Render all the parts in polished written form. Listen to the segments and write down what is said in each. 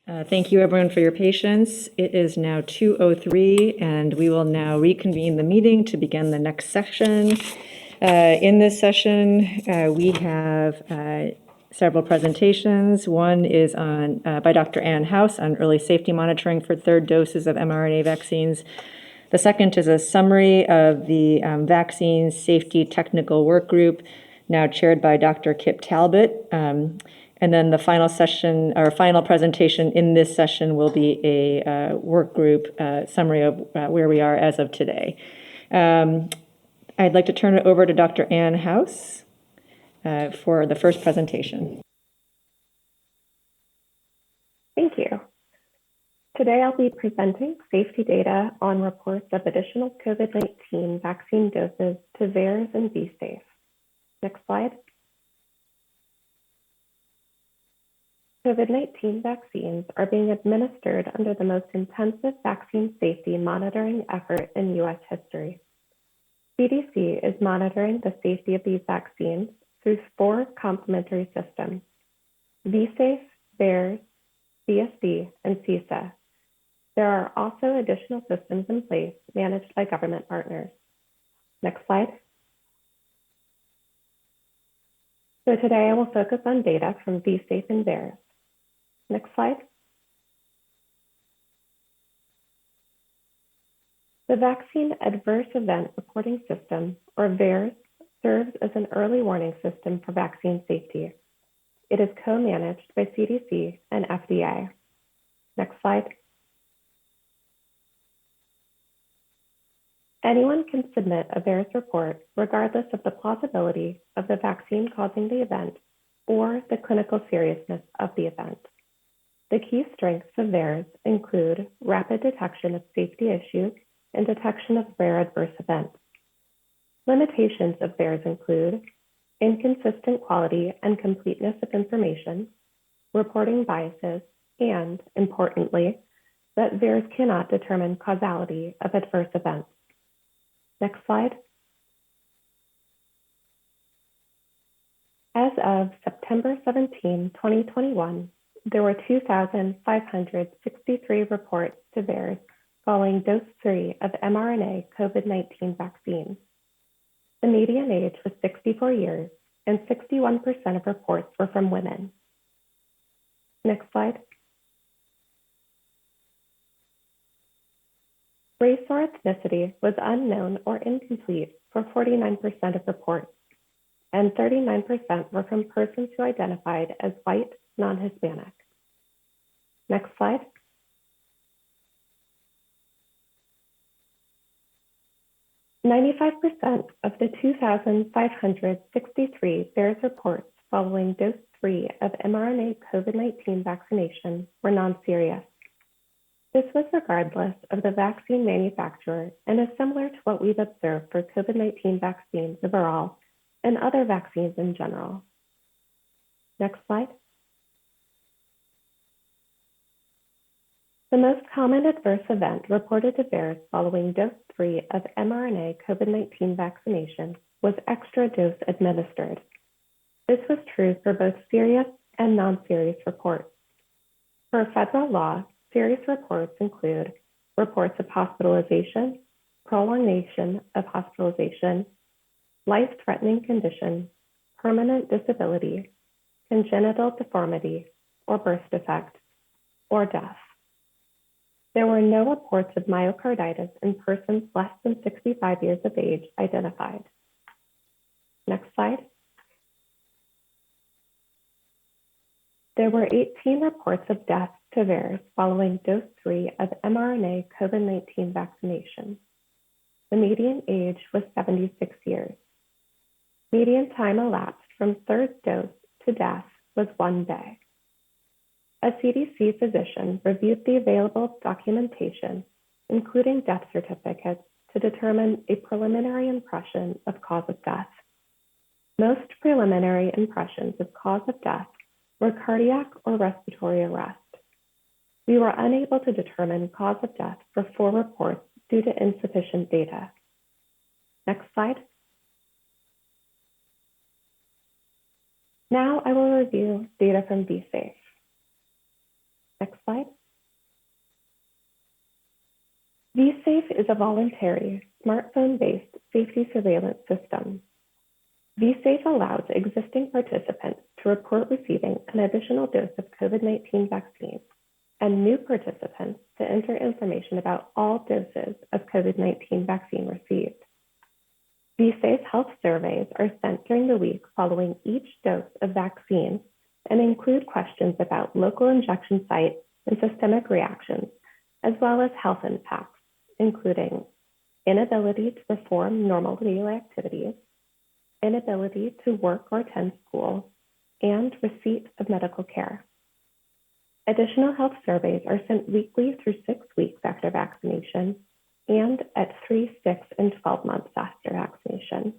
Thank you, everyone, for your patience. It is now 2:03, and we will now reconvene the meeting to begin the next session. In this session, we have several presentations. One is by Dr. Ann House on early safety monitoring for third doses of mRNA vaccines. The second is a summary of the Vaccine Safety Technical Work Group, now chaired by Dr. Kip Talbot. And then the final session, or final presentation in this session, will be a work group summary of where we are as of today. I'd like to turn it over to Dr. Ann House for the first presentation. Thank you. Today I'll be presenting safety data on reports of additional COVID-19 vaccine doses to VAERS and VSafe. Next slide. COVID-19 vaccines are being administered under the most intensive vaccine safety monitoring effort in U.S. history. CDC is monitoring the safety of these vaccines through 4 complementary systems: VSafe, VAERS, VaST, and CISA. There are also additional systems in place managed by government partners. Next slide. So today I will focus on data from VSafe and VAERS. Next slide. The Vaccine Adverse Event Reporting System, or VAERS, serves as an early warning system for vaccine safety. It is co-managed by CDC and FDA. Next slide. Anyone can submit a VAERS report regardless of the plausibility of the vaccine causing the event or the clinical seriousness of the event. The key strengths of VAERS include rapid detection of safety issues and detection of rare adverse events. Limitations of VAERS include inconsistent quality and completeness of information, reporting biases, and, importantly, that VAERS cannot determine causality of adverse events. Next slide. As of September 17, 2021, there were 2,563 reports to VAERS following dose 3 of mRNA COVID-19 vaccines. The median age was 64 years, and 61% of reports were from women. Next slide. Race or ethnicity was unknown or incomplete for 49% of reports, and 39% were from persons who identified as white, non-Hispanic. Next slide. "95% of the 2,563 VAERS reports following dose 3 of mRNA COVID-19 vaccination were non-serious. This was regardless of the vaccine manufacturer and is similar to what we've observed for COVID-19 vaccines overall and other vaccines in general." Next slide. The most common adverse event reported to VAERS following dose 3 of mRNA COVID-19 vaccination was extra dose administered. This was true for both serious and non-serious reports. Per federal law, serious reports include reports of hospitalization, prolongation of hospitalization, life-threatening condition, permanent disability, congenital deformity, or birth defect, or death. There were no reports of myocarditis in persons less than 65 years of age identified. Next slide. There were 18 reports of death to VAERS following dose 3 of mRNA COVID-19 vaccination. The median age was 76 years. Median time elapsed from third dose to death was 1 day. A CDC physician reviewed the available documentation, including death certificates, to determine a preliminary impression of cause of death. Most preliminary impressions of cause of death were cardiac or respiratory arrest. We were unable to determine cause of death for 4 reports due to insufficient data. Next slide. Now I will review data from VSafe. Next slide. vSafe is a voluntary, smartphone-based safety surveillance system. vSafe allows existing participants to report receiving an additional dose of COVID-19 vaccine and new participants to enter information about all doses of COVID-19 vaccine received. vSafe health surveys are sent during the week following each dose of vaccine and include questions about local injection site and systemic reactions, as well as health impacts, including inability to perform normal daily activities, inability to work or attend school, and receipt of medical care. Additional health surveys are sent weekly through 6 weeks after vaccination and at 3, 6, and 12 months after vaccination.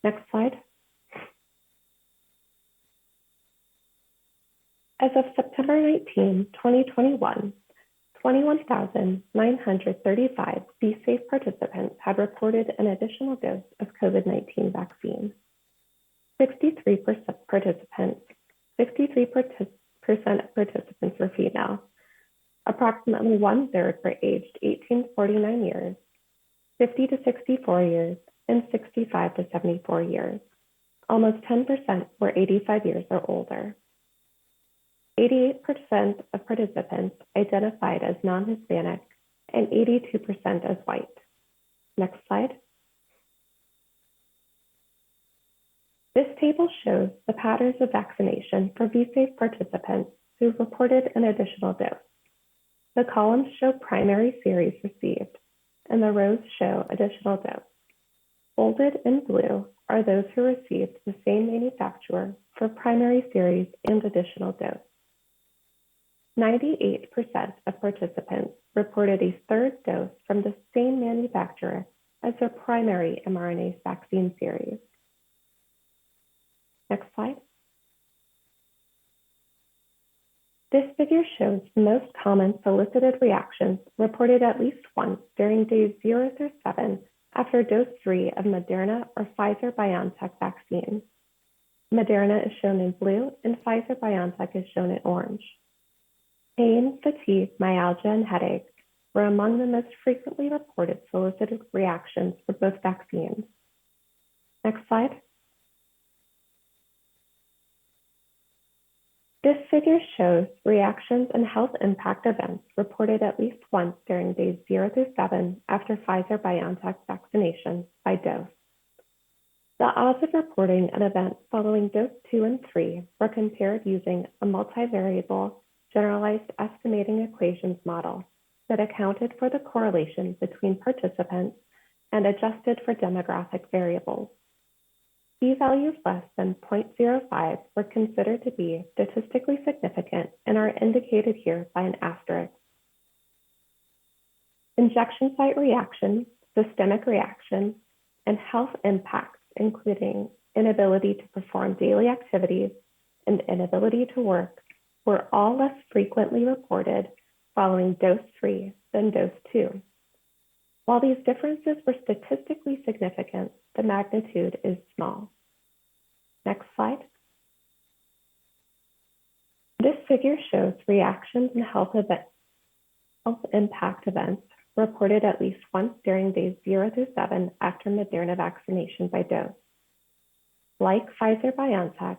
Next slide. As of September 19, 2021, 21,935 vSafe participants had reported an additional dose of COVID-19 vaccine. 63% of participants were female. Approximately 1/3 were aged 18 to 49 years, 50 to 64 years, and 65 to 74 years. Almost 10% were 85 years or older. 88% of participants identified as non-Hispanic and 82% as white. Next slide. This table shows the patterns of vaccination for vSafe participants who reported an additional dose. The columns show primary series received, and the rows show additional dose. Bolded in blue are those who received the same manufacturer for primary series and additional dose. 98% of participants reported a third dose from the same manufacturer as their primary mRNA vaccine series. Next slide. This figure shows the most common solicited reactions reported at least once during days 0 through 7 after dose 3 of Moderna or Pfizer-BioNTech vaccine. Moderna is shown in blue and Pfizer-BioNTech is shown in orange. Pain, fatigue, myalgia, and headache were among the most frequently reported solicited reactions for both vaccines. Next slide. This figure shows reactions and health impact events reported at least once during days 0 through 7 after Pfizer-BioNTech vaccination by dose. The odds of reporting an event following dose 2 and 3 were compared using a multivariable generalized estimating equations model that accounted for the correlation between participants and adjusted for demographic variables. P-values less than 0.05 were considered to be statistically significant and are indicated here by an asterisk. Injection site reaction, systemic reaction, and health impacts, including inability to perform daily activities and inability to work, were all less frequently reported following dose 3 than dose 2. While these differences were statistically significant, the magnitude is small. Next slide. This figure shows reactions and health impact events reported at least once during days 0 through 7 after Moderna vaccination by dose. Like Pfizer-BioNTech,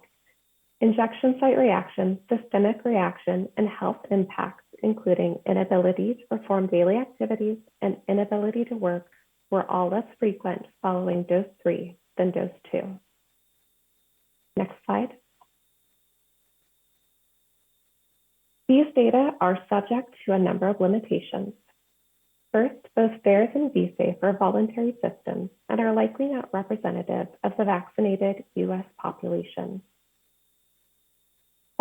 injection site reaction, systemic reaction, and health impacts, including inability to perform daily activities and inability to work, were all less frequent following dose 3 than dose 2. Next slide. These data are subject to a number of limitations. First, both VAERS and vSafe are voluntary systems and are likely not representative of the vaccinated U.S. population.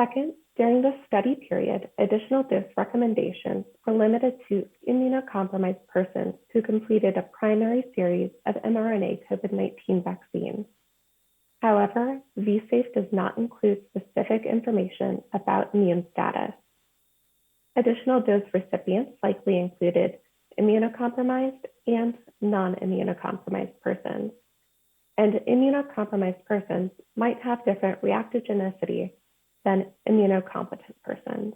Second, during the study period, additional dose recommendations were limited to immunocompromised persons who completed a primary series of mRNA COVID-19 vaccines. However, vSafe does not include specific information about immune status. Additional dose recipients likely included immunocompromised and non-immunocompromised persons, and immunocompromised persons might have different reactogenicity than immunocompetent persons.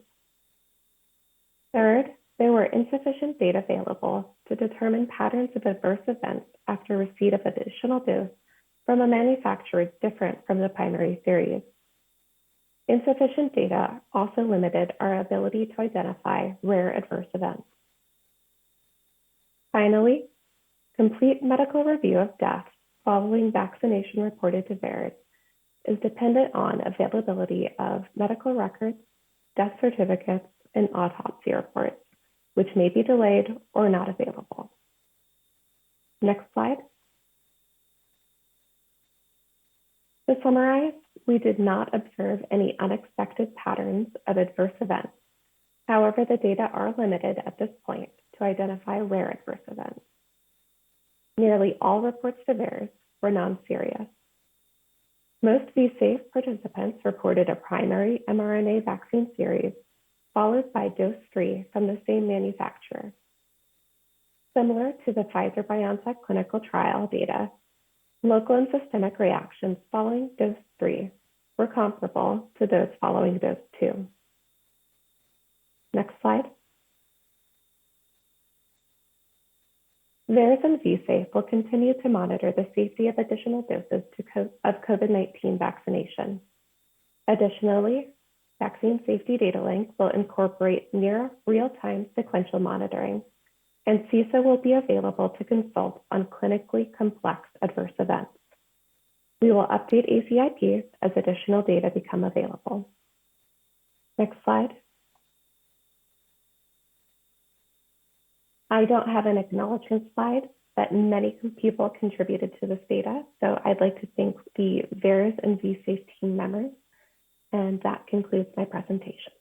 Third, there were insufficient data available to determine patterns of adverse events after receipt of additional dose from a manufacturer different from the primary series. Insufficient data also limited our ability to identify rare adverse events. Finally, complete medical review of deaths following vaccination reported to VAERS is dependent on availability of medical records, death certificates, and autopsy reports, which may be delayed or not available. Next slide. To summarize, we did not observe any unexpected patterns of adverse events. However, the data are limited at this point to identify rare adverse events. Nearly all reports to VAERS were non-serious. Most VSafe participants reported a primary mRNA vaccine series, followed by dose 3 from the same manufacturer. Similar to the Pfizer-BioNTech clinical trial data, local and systemic reactions following dose 3 were comparable to those following dose 2. Next slide. VAERS and VSafe will continue to monitor the safety of additional doses of COVID-19 vaccination. Additionally, Vaccine Safety Data Link will incorporate near real-time sequential monitoring, and CISA will be available to consult on clinically complex adverse events. We will update ACIP as additional data become available. Next slide. I don't have an acknowledgement slide, but many people contributed to this data, so I'd like to thank the VAERS and VSafe team members, and that concludes my presentation.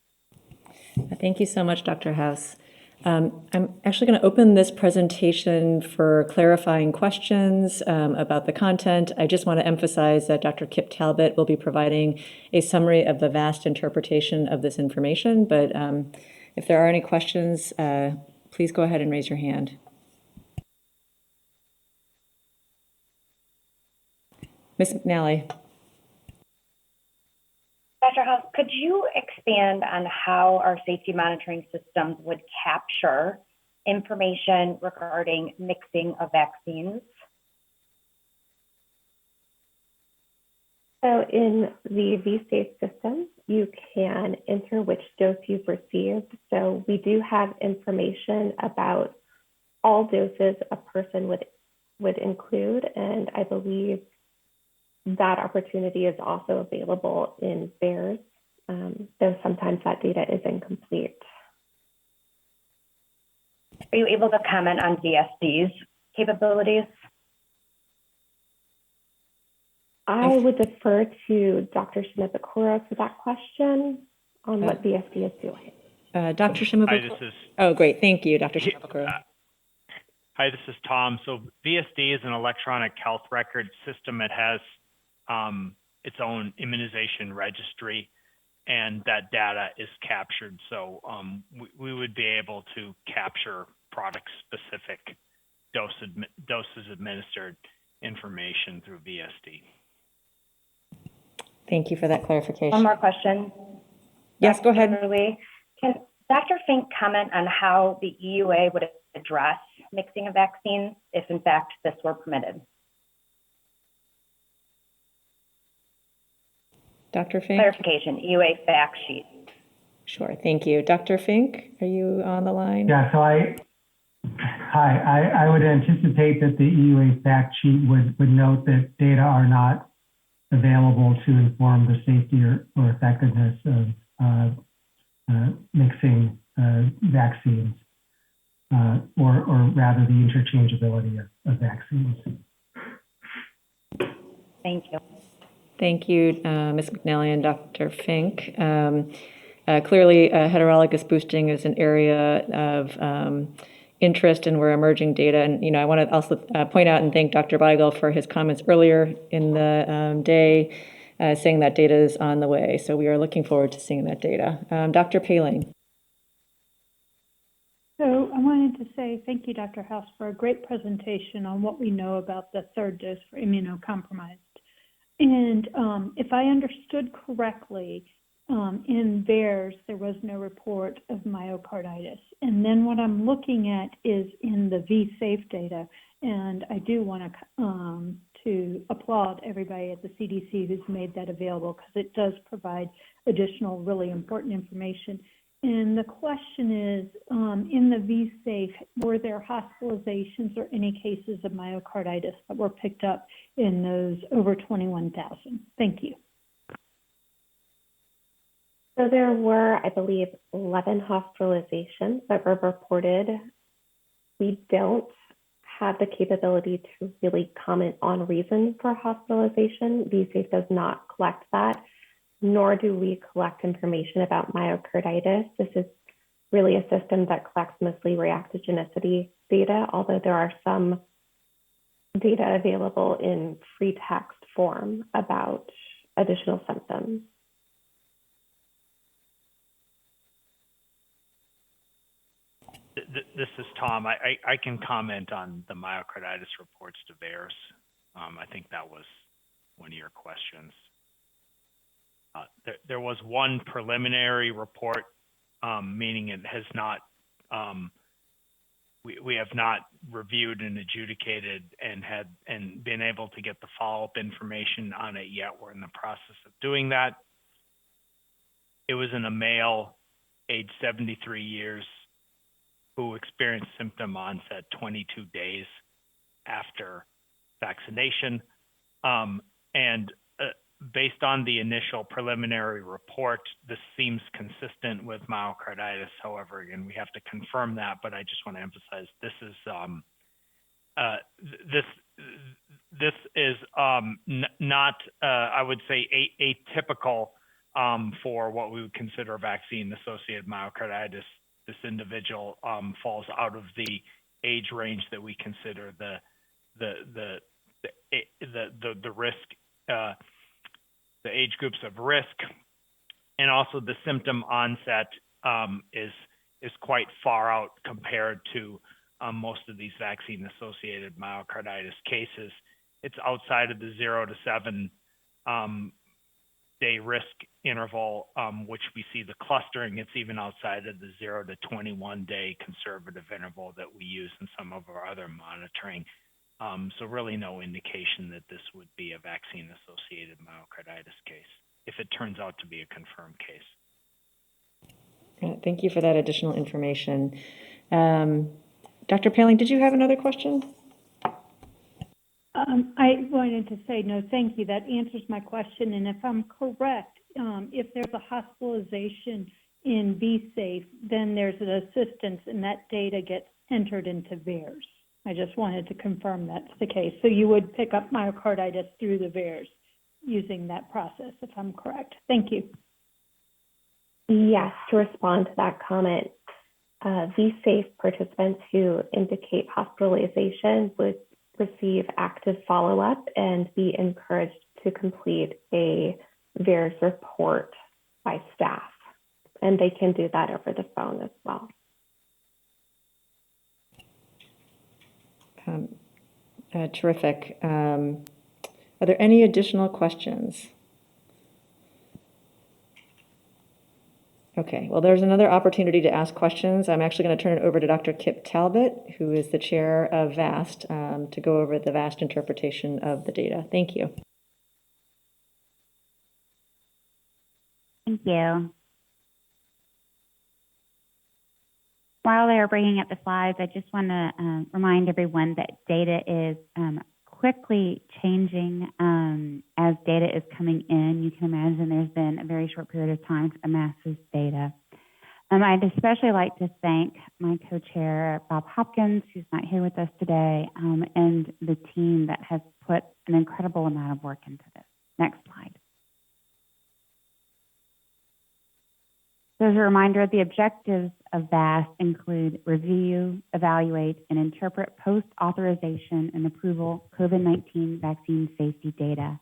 Thank you so much, Dr. House. I'm actually going to open this presentation for clarifying questions about the content. I just want to emphasize that Dr. Kip Talbot will be providing a summary of the VaST interpretation of this information, but if there are any questions, please go ahead and raise your hand. Ms. McNally. Dr. House, could you expand on how our safety monitoring systems would capture information regarding mixing of vaccines? So in the VSafe system, you can enter which dose you've received. So we do have information about all doses a person would include, and I believe that opportunity is also available in VAERS, though sometimes that data is incomplete. Are you able to comment on VST's capabilities? I would defer to Dr. Shimabukuro for that question on what VST is doing. Dr. Shimabukuro. Oh, great. Thank you, Dr. Shimabukuro. Hi, this is Tom. So VST is an electronic health record system. It has its own immunization registry, and that data is captured. So we would be able to capture product-specific doses administered information through VST. Thank you for that clarification. One more question. Yes, go ahead. Can Dr. Fink comment on how the EUA would address mixing of vaccines if, in fact, this were permitted? Dr. Fink? Clarification, EUA fact sheet. Sure, thank you. Dr. Fink, are you on the line? Yeah, so I would anticipate that the EUA fact sheet would note that data are not available to inform the safety or effectiveness of mixing vaccines, or rather the interchangeability of vaccines. Thank you. Thank you, Ms. McNally and Dr. Fink. Clearly, heterologous boosting is an area of interest, and we're emerging data. And I want to also point out and thank Dr. Weigel for his comments earlier in the day, saying that data is on the way. So we are looking forward to seeing that data. Dr. Paling. So I wanted to say thank you, Dr. House, for a great presentation on what we know about the third dose for immunocompromised. And if I understood correctly, in VAERS, there was no report of myocarditis. And then what I'm looking at is in the VSafe data, and I do want to applaud everybody at the CDC who's made that available, because it does provide additional really important information. And the question is, in the VSafe, were there hospitalizations or any cases of myocarditis that were picked up in those over 21,000? Thank you. So there were, I believe, 11 hospitalizations that were reported. We don't have the capability to really comment on reason for hospitalization. VSafe does not collect that, nor do we collect information about myocarditis. This is really a system that collects mostly reactogenicity data, although there are some data available in free text form about additional symptoms. This is Tom. I can comment on the myocarditis reports to VAERS. I think that was one of your questions. There was one preliminary report, meaning it has not, we have not reviewed and adjudicated and been able to get the follow-up information on it yet. We're in the process of doing that. It was in a male, age 73 years, who experienced symptom onset 22 days after vaccination. Based on the initial preliminary report, this seems consistent with myocarditis. However, again, we have to confirm that, but I just want to emphasize this is not, I would say, atypical for what we would consider vaccine-associated myocarditis. This individual falls out of the age range that we consider the risk, the age groups of risk, and also the symptom onset is quite far out compared to most of these vaccine-associated myocarditis cases. It's outside of the 0 to 7 day risk interval, which we see the clustering. It's even outside of the 0 to 21 day conservative interval that we use in some of our other monitoring. So really no indication that this would be a vaccine-associated myocarditis case, if it turns out to be a confirmed case. Thank you for that additional information. Dr. Paling, did you have another question? I wanted to say, no, thank you. That answers my question. And if I'm correct, if there's a hospitalization in VSafe, then there's an assistance and that data gets entered into VAERS. I just wanted to confirm that's the case. So you would pick up myocarditis through the VAERS using that process, if I'm correct. Thank you. Yes, to respond to that comment, VSafe participants who indicate hospitalization would receive active follow-up and be encouraged to complete a VAERS report by staff. And they can do that over the phone as well. Terrific. Are there any additional questions? Okay, well, there's another opportunity to ask questions. I'm actually going to turn it over to Dr. Kip Talbot, who is the chair of VaST, to go over the VaST interpretation of the data. Thank you. Thank you. While they're bringing up the slides, I just want to remind everyone that data is quickly changing as data is coming in. You can imagine there's been a very short period of time to amass this data. I'd especially like to thank my co-chair, Bob Hopkins, who's not here with us today, and the team that has put an incredible amount of work into this. Next slide. So as a reminder, the objectives of VaST include review, evaluate, and interpret post-authorization and approval COVID-19 vaccine safety data.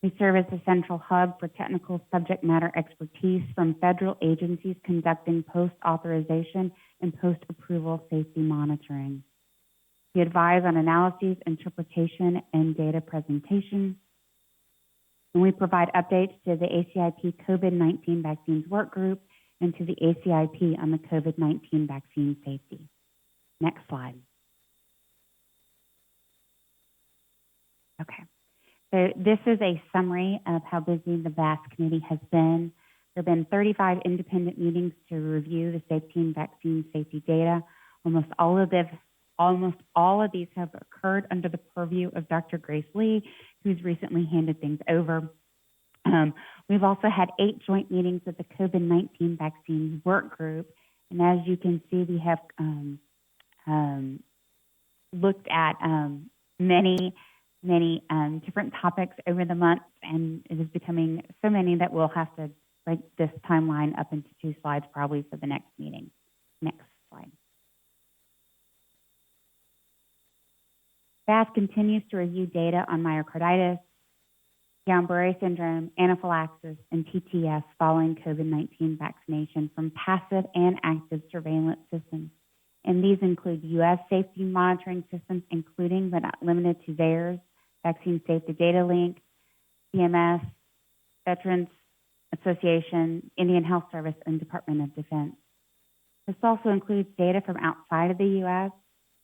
We serve as a central hub for technical subject matter expertise from federal agencies conducting post-authorization and post-approval safety monitoring. We advise on analyses, interpretation, and data presentation. And we provide updates to the ACIP COVID-19 vaccines work group and to the ACIP on the COVID-19 vaccine safety. Next slide. Okay, so this is a summary of how busy the VaST committee has been. There have been 35 independent meetings to review the safety and vaccine safety data. Almost all of these have occurred under the purview of Dr. Grace Lee, who's recently handed things over. We've also had 8 joint meetings with the COVID-19 vaccines work group. And as you can see, we have looked at many different topics over the months, and it is becoming so many that we'll have to break this timeline up into 2 slides probably for the next meeting. Next slide. VaST continues to review data on myocarditis, Guillain-Barré syndrome, anaphylaxis, and TTS following COVID-19 vaccination from passive and active surveillance systems. And these include U.S. safety monitoring systems, including but not limited to VAERS, Vaccine Safety Data Link, CMS, Veterans Association, Indian Health Service, and Department of Defense. This also includes data from outside of the U.S.,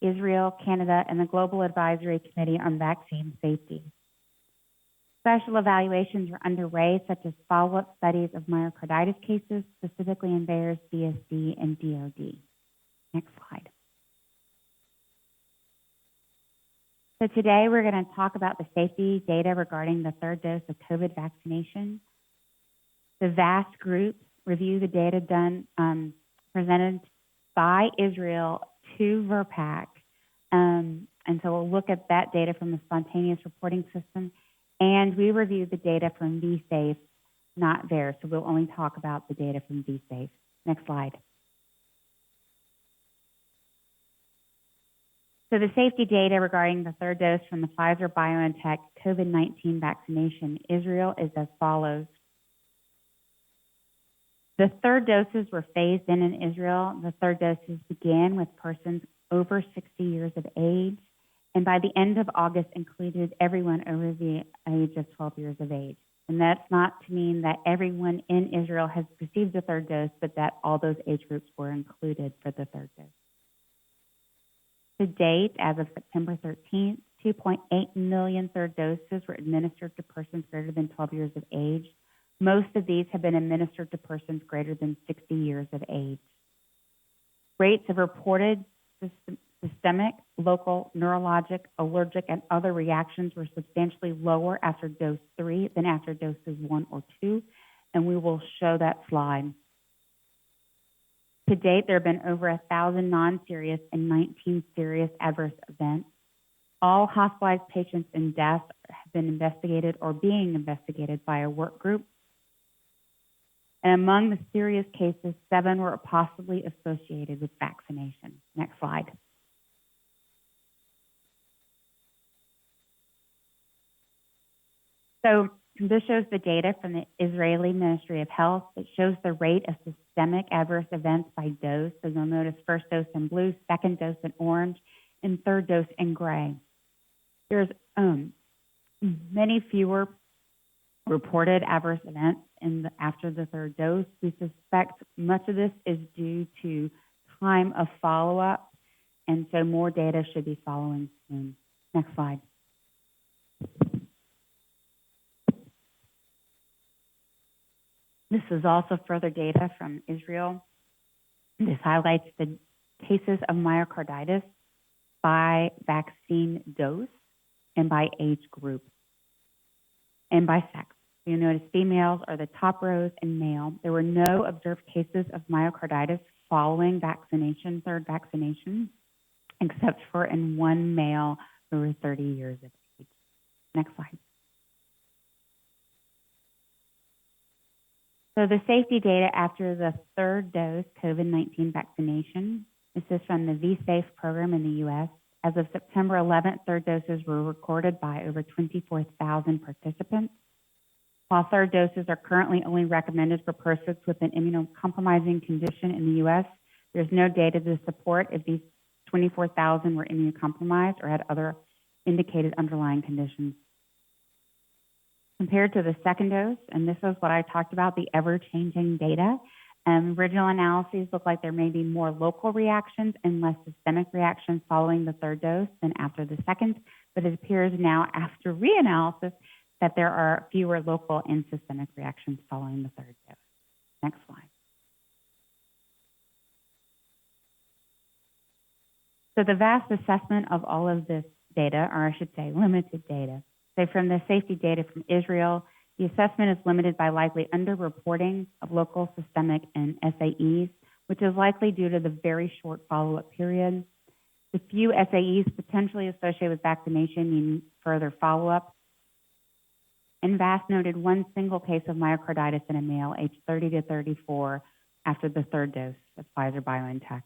Israel, Canada, and the Global Advisory Committee on Vaccine Safety. Special evaluations are underway, such as follow-up studies of myocarditis cases, specifically in VAERS, VSD, and DoD. Next slide. So today we're going to talk about the safety data regarding the 3rd dose of COVID vaccination. The VaST group reviewed the data presented by Israel to VRPAC. And so we'll look at that data from the spontaneous reporting system. And we reviewed the data from VSafe, not VAERS. So we'll only talk about the data from VSafe. Next slide. So the safety data regarding the 3rd dose from the Pfizer-BioNTech COVID-19 vaccination, Israel, is as follows. The 3rd doses were phased in Israel. The 3rd doses began with persons over 60 years of age, and by the end of August included everyone over the age of 12 years of age. And that's not to mean that everyone in Israel has received the 3rd dose, but that all those age groups were included for the 3rd dose. To date, as of September 13th, 2.8 million 3rd doses were administered to persons greater than 12 years of age. Most of these have been administered to persons greater than 60 years of age. Rates of reported systemic, local, neurologic, allergic, and other reactions were substantially lower after dose 3 than after doses 1 or 2, and we will show that slide. To date, there have been over 1,000 non-serious and 19 serious adverse events. All hospitalized patients and deaths have been investigated or being investigated by a work group. And among the serious cases, 7 were possibly associated with vaccination. Next slide. So this shows the data from the Israeli Ministry of Health. It shows the rate of systemic adverse events by dose. So you'll notice 1st dose in blue, 2nd dose in orange, and 3rd dose in gray. There's many fewer reported adverse events after the 3rd dose. We suspect much of this is due to time of follow-up, and so more data should be following soon. Next slide. This is also further data from Israel. This highlights the cases of myocarditis by vaccine dose and by age group and by sex. You'll notice females are the top rows and male. There were no observed cases of myocarditis following vaccination, 3rd vaccination, except for in 1 male over 30 years of age. Next slide. So the safety data after the 3rd dose COVID-19 vaccination, this is from the VSafe program in the U.S. As of September 11th, 3rd doses were recorded by over 24,000 participants. While 3rd doses are currently only recommended for persons with an immunocompromising condition in the U.S., there's no data to support if these 24,000 were immunocompromised or had other indicated underlying conditions. Compared to the second dose, and this is what I talked about, the ever-changing data, original analyses look like there may be more local reactions and less systemic reactions following the third dose than after the second, but it appears now after reanalysis that there are fewer local and systemic reactions following the third dose. Next slide. So the VaST assessment of all of this data, or I should say limited data. So from the safety data from Israel, the assessment is limited by likely underreporting of local, systemic, and SAEs, which is likely due to the very short follow-up period. The few SAEs potentially associated with vaccination need further follow-up. And VaST noted one single case of myocarditis in a male aged 30 to 34 after the third dose of Pfizer-BioNTech.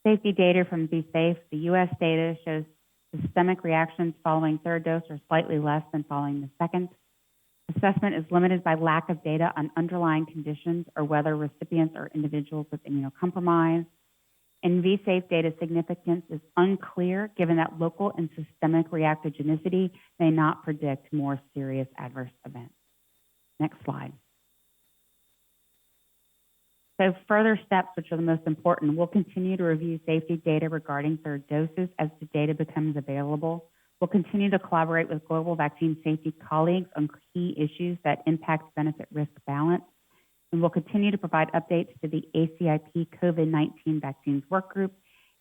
Safety data from VSafe, the U.S. data shows systemic reactions following third dose are slightly less than following the second. Assessment is limited by lack of data on underlying conditions or whether recipients are individuals with immunocompromise. In VSafe, data significance is unclear given that local and systemic reactogenicity may not predict more serious adverse events. Next slide. So further steps, which are the most important, we'll continue to review safety data regarding third doses as the data becomes available. We'll continue to collaborate with global vaccine safety colleagues on key issues that impact benefit-risk balance. And we'll continue to provide updates to the ACIP COVID-19 vaccines work group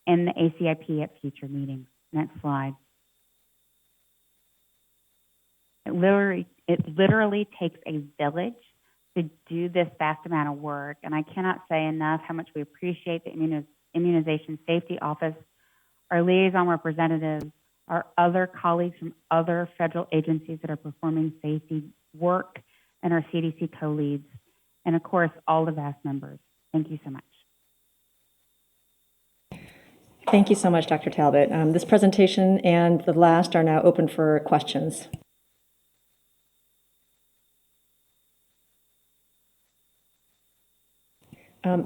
and the ACIP at future meetings. Next slide. It literally takes a village to do this vast amount of work. And I cannot say enough how much we appreciate the Immunization Safety Office, our liaison representatives, our other colleagues from other federal agencies that are performing safety work, and our CDC co-leads, and of course, all the VaST members. Thank you so much. Thank you so much, Dr. Talbot. This presentation and the last are now open for questions.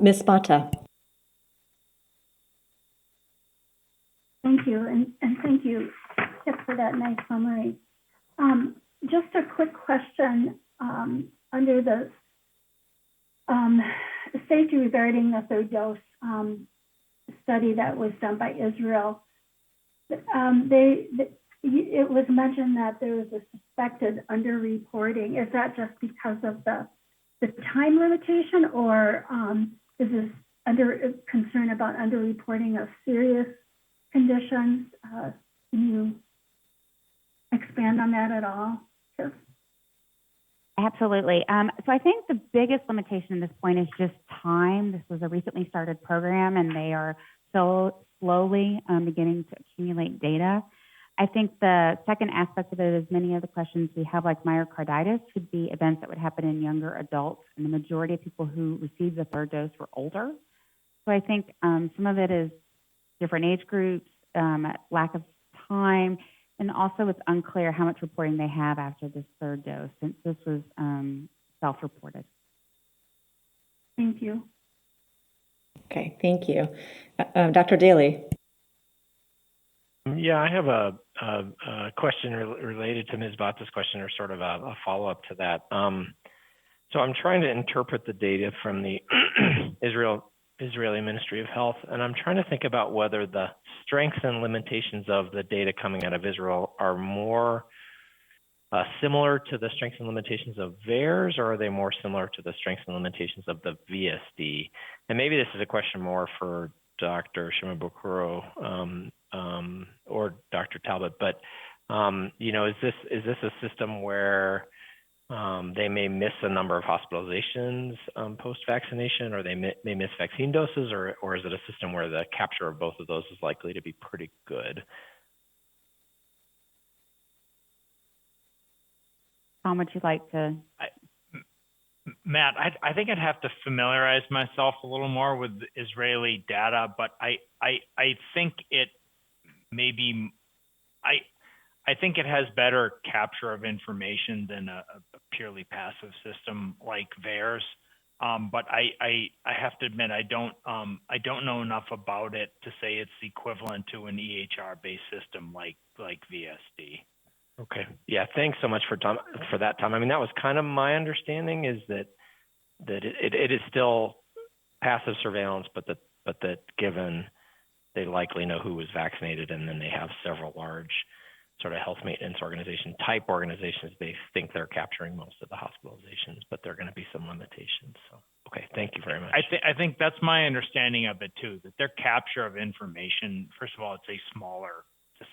Ms. Bata. Thank you, and thank you, Kip, for that nice summary. Just a quick question under the safety regarding the third dose study that was done by Israel. It was mentioned that there was a suspected underreporting. Is that just because of the time limitation, or is this concern about underreporting of serious conditions? Can you expand on that at all? Sure. Absolutely. So I think the biggest limitation at this point is just time. This was a recently started program, and they are so slowly beginning to accumulate data. I think the second aspect of it is many of the questions we have, like myocarditis, would be events that would happen in younger adults, and the majority of people who received the third dose were older. So I think some of it is different age groups, lack of time, and also it's unclear how much reporting they have after this third dose, since this was self-reported. Thank you. Okay, thank you. Dr. Daly. Yeah, I have a question related to Ms. Bata's question, or sort of a follow-up to that. So I'm trying to interpret the data from the Israeli Ministry of Health, and I'm trying to think about whether the strengths and limitations of the data coming out of Israel are more similar to the strengths and limitations of VAERS, or are they more similar to the strengths and limitations of the VSD? And maybe this is a question more for Dr. Shimabukuro or Dr. Talbot, but is this a system where they may miss a number of hospitalizations post-vaccination, or they may miss vaccine doses, or is it a system where the capture of both of those is likely to be pretty good? Tom, would you like to? Matt, I think I'd have to familiarize myself a little more with Israeli data, but I think it maybe I think it has better capture of information than a purely passive system like VAERS. But I have to admit I don't know enough about it to say it's equivalent to an EHR-based system like VSD. Okay. Yeah. Thanks so much for that, Tom. I mean, that was kind of my understanding, is that it is still passive surveillance, but that given they likely know who was vaccinated, and then they have several large sort of health maintenance organization type organizations, they think they're capturing most of the hospitalizations, but there are going to be some limitations. So, okay, thank you very much. I think that's my understanding of it too, that their capture of information, first of all, it's a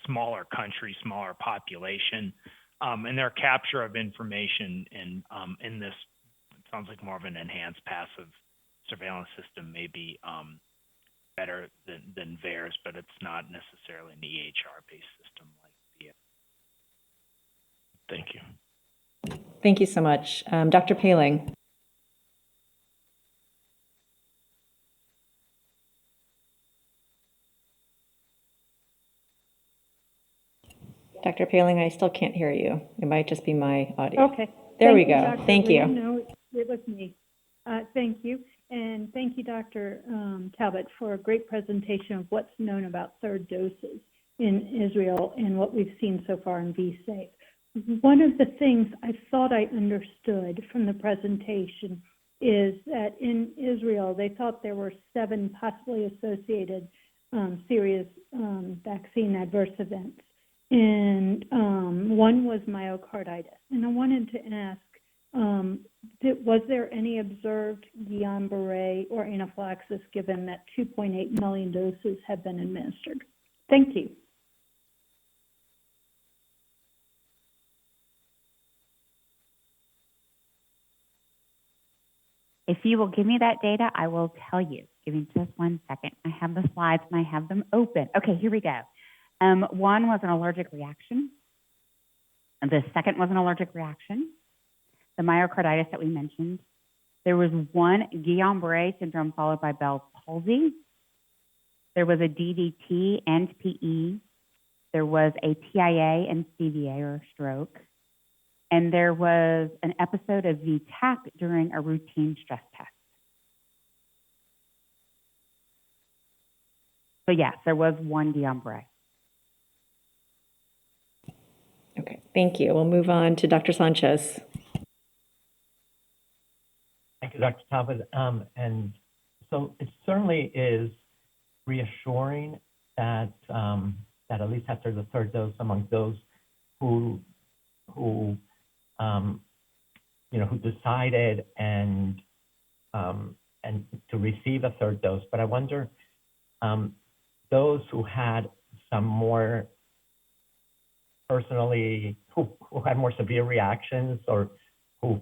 smaller country, smaller population, and their capture of information in this, it sounds like more of an enhanced passive surveillance system may be better than VAERS, but it's not necessarily an EHR-based system like the. Thank you. Thank you so much. Dr. Paling. Dr. Paling, I still can't hear you. It might just be my audio. Okay. There we Thank you, go. Dr. Thank you. No, it was me. Thank you. And thank you, Dr. Talbot, for a great presentation of what's known about third doses in Israel and what we've seen so far in VSafe. One of the things I thought I understood from the presentation is that in Israel, they thought there were 7 possibly associated serious vaccine adverse events. And one was myocarditis. And I wanted to ask, was there any observed Guillain-Barré or anaphylaxis given that 2.8 million doses have been administered? Thank you. If you will give me that data, I will tell you. Give me just 1 second. I have the slides and I have them open. Okay, here we go. One was an allergic reaction. The second was an allergic reaction. The myocarditis that we mentioned. There was one Guillain-Barré syndrome followed by Bell's palsy. There was a DVT and PE. There was a TIA and CVA, or stroke. And there was an episode of VTAC during a routine stress test. So yes, there was one Guillain-Barré. Okay, thank you. We'll move on to Dr. Sanchez. Thank you, Dr. Talbot. And so it certainly is reassuring that that at least after the third dose, among those who decided and to receive a third dose. But I wonder, those who had some more personally, who had more severe reactions, or who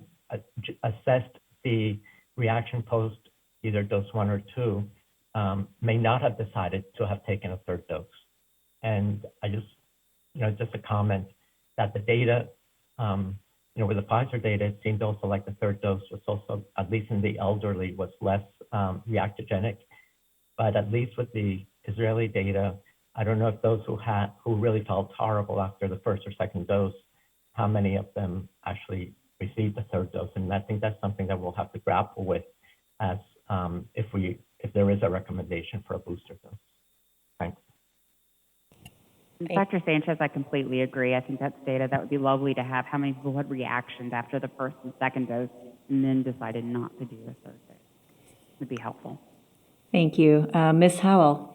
assessed the reaction post either dose 1 or 2, may not have decided to have taken a third dose. And I just a comment that the data, with the Pfizer data, it seemed also like the third dose was also, at least in the elderly, was less reactogenic. But at least with the Israeli data, I don't know if those who really felt horrible after the first or second dose, how many of them actually received the third dose. And I think that's something that we'll have to grapple with as if there is a recommendation for a booster dose. Thanks. Dr. Sanchez, I completely agree. I think that's data that would be lovely to have. How many people had reactions after the first and second dose and then decided not to do a third dose? Would be helpful. Thank you. Ms. Howell.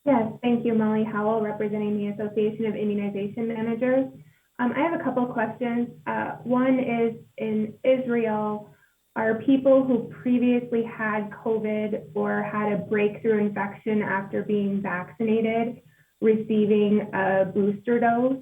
Yes, thank you, Molly Howell, representing the Association of Immunization Managers. I have a couple of questions. One is, in Israel, are people who previously had COVID or had a breakthrough infection after being vaccinated receiving a booster dose?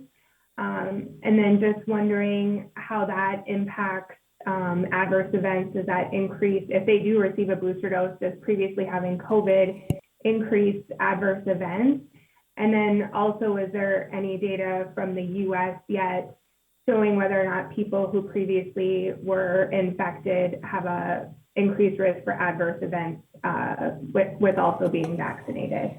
And then just wondering how that impacts adverse events. Does that increase, if they do receive a booster dose, does previously having COVID increase adverse events? And then also, is there any data from the US yet showing whether or not people who previously were infected have a increased risk for adverse events with also being vaccinated?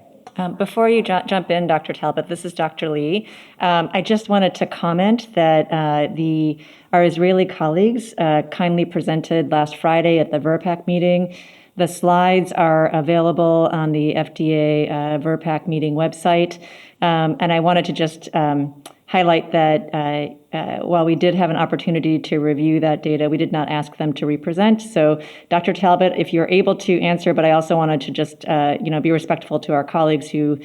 Before you jump in, Dr. Talbot, this is Dr. Lee. I just wanted to comment that our Israeli colleagues kindly presented last Friday at the VRPAC meeting The slides are available on the FDA VRBPAC meeting website. And I wanted to just highlight that while we did have an opportunity to review that data, we did not ask them to represent. So Dr. Talbot, if you're able to answer, but I also wanted to just be respectful to our colleagues who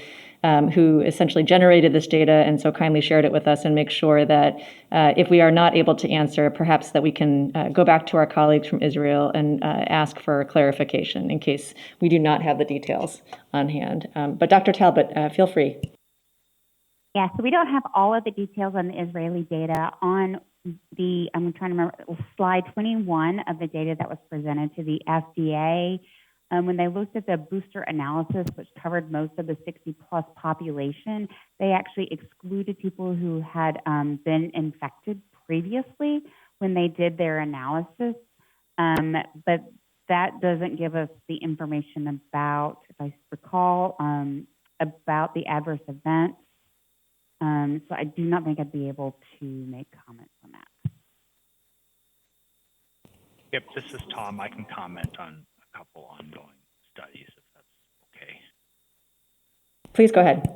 essentially generated this data and so kindly shared it with us, and make sure that if we are not able to answer, perhaps that we can go back to our colleagues from Israel and ask for clarification in case we do not have the details on hand. But Dr. Talbot, feel free. Yeah, so we don't have all of the details on the Israeli data. On the, I'm trying to remember, slide 21 of the data that was presented to the FDA, when they looked at the booster analysis, which covered most of the 60-plus population, they actually excluded people who had been infected previously when they did their analysis. But that doesn't give us the information about, if I recall, about the adverse events. So I do not think I'd be able to make comments on that. Yep, this is Tom. I can comment on a couple ongoing studies, if that's okay. Please go ahead.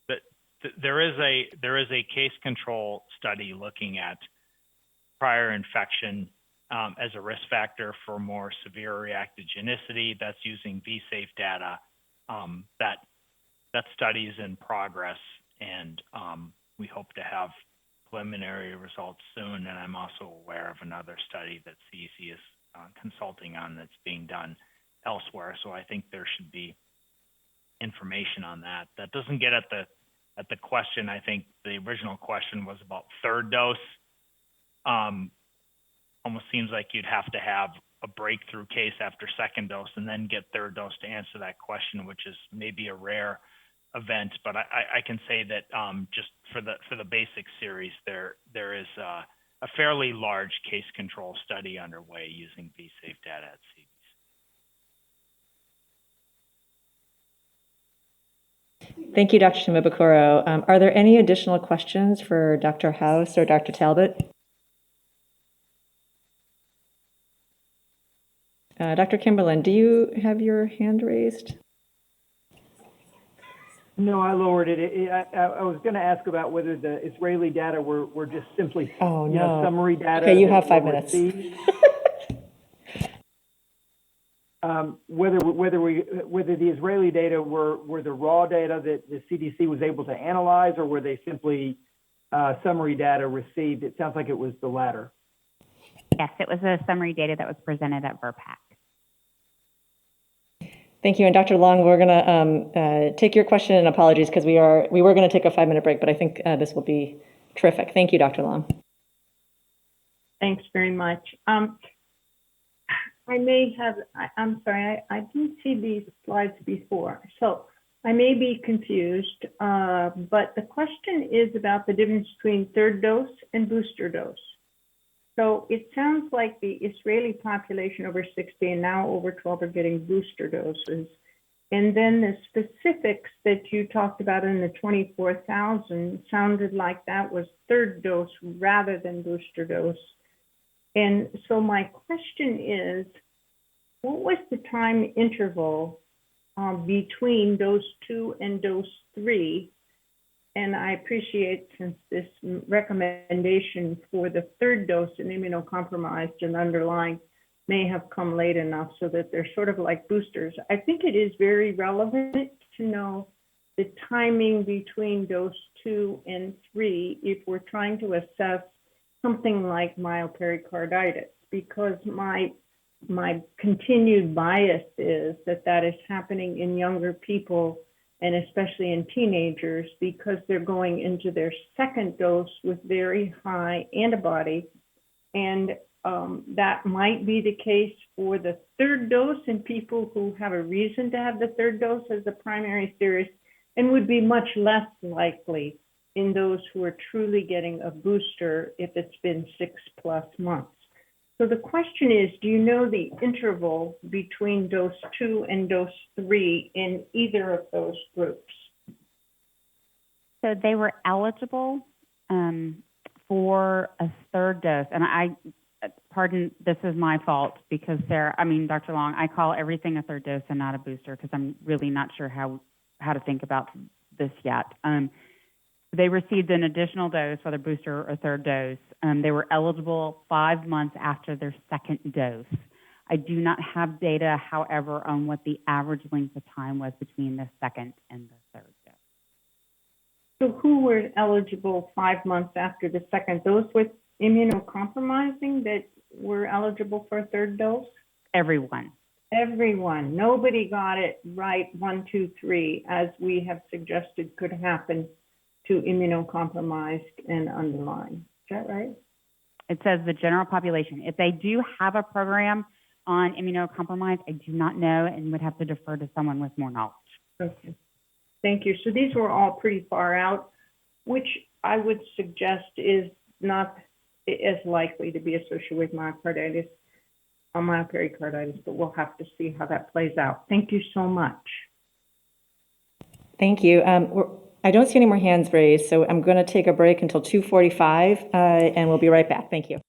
But there is a case control study looking at prior infection as a risk factor for more severe reactogenicity. That's using VSafe data. That study is in progress, and we hope to have preliminary results soon. And I'm also aware of another study that CEC is consulting on that's being done elsewhere. So I think there should be information on that. That doesn't get at the question. I think the original question was about third dose. Almost seems like you'd have to have a breakthrough case after second dose and then get third dose to answer that question, which is maybe a rare event. But I can say that just for the basic series, there is a fairly large case control study underway using VSafe data at CDC. Thank you, Dr. Shimabukuro. Are there any additional questions for Dr. House or Dr. Talbot? Dr. Kimberlin, do you have your hand raised? No, I lowered it. I was going to ask about whether the Israeli data were just simply summary data. Okay, you have 5 minutes. Whether the Israeli data were the raw data that the CDC was able to analyze, or were they simply summary data received? It sounds like it was the latter. Yes, it was a summary data that was presented at VRBPAC. Thank you. And Dr. Long, we're going to take your question, and apologies because we were going to take a 5-minute break, but I think this will be terrific. Thank you, Dr. Long. Thanks very much. I'm sorry, I didn't see these slides before, so I may be confused, but the question is about the difference between third dose and booster dose. So it sounds like the Israeli population over 60 and now over 12 are getting booster doses. And then the specifics that you talked about in the 24,000 sounded like that was third dose rather than booster dose. And so my question is, what was the time interval between dose 2 and dose 3? And I appreciate, since this recommendation for the third dose in immunocompromised and underlying may have come late enough so that they're sort of like boosters. I think it is very relevant to know the timing between dose 2 and 3 if we're trying to assess something like myopericarditis, because my continued bias is that is happening in younger people, and especially in teenagers, because they're going into their second dose with very high antibody. And that might be the case for the third dose in people who have a reason to have the third dose as the primary series, and would be much less likely in those who are truly getting a booster if it's been 6+ months. So the question is, do you know the interval between dose 2 and dose 3 in either of those groups? So they were eligible for a third dose. And pardon, this is my fault because Dr. Long, I call everything a third dose and not a booster because I'm really not sure how to think about this yet. They received an additional dose, whether booster or third dose. They were eligible 5 months after their second dose. I do not have data, however, on what the average length of time was between the second and the third dose. So who were eligible 5 months after the second? Those with immunocompromising that were eligible for a third dose? Everyone. Everyone. Nobody got it right 1, 2, 3, as we have suggested could happen to immunocompromised and underlying. Is that right? It says the general population. If they do have a program on immunocompromised, I do not know and would have to defer to someone with more knowledge. Okay. Thank you. So these were all pretty far out, which I would suggest is not as likely to be associated with myocarditis, but we'll have to see how that plays out. Thank you so much. Thank you. I don't see any more hands raised, so I'm going to take a break until 2:45, and we'll be right back. Thank you.